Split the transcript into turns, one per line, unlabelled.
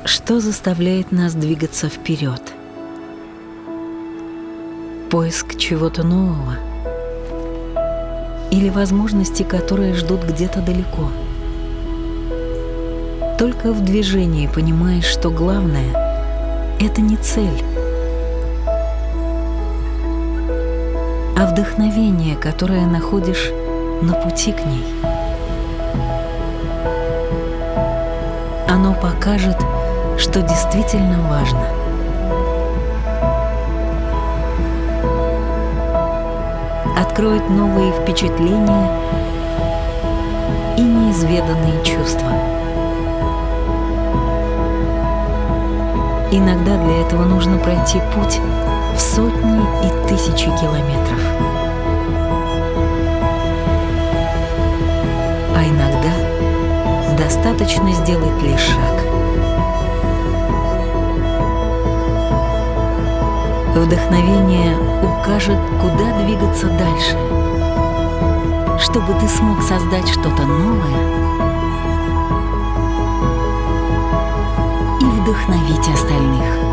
Что заставляет нас двигаться вперед? Поиск чего-то нового? Или возможности, которые ждут где-то далеко? Только в движении понимаешь, что главное — это не цель, а вдохновение, которое находишь на пути к ней. Оно покажет, что действительно важно. Откроет новые впечатления и неизведанные чувства. Иногда для этого нужно пройти путь в сотни и тысячи километров. А иногда достаточно сделать лишь шаг. Вдохновение укажет, куда двигаться дальше, чтобы ты смог создать что-то новое и вдохновить остальных.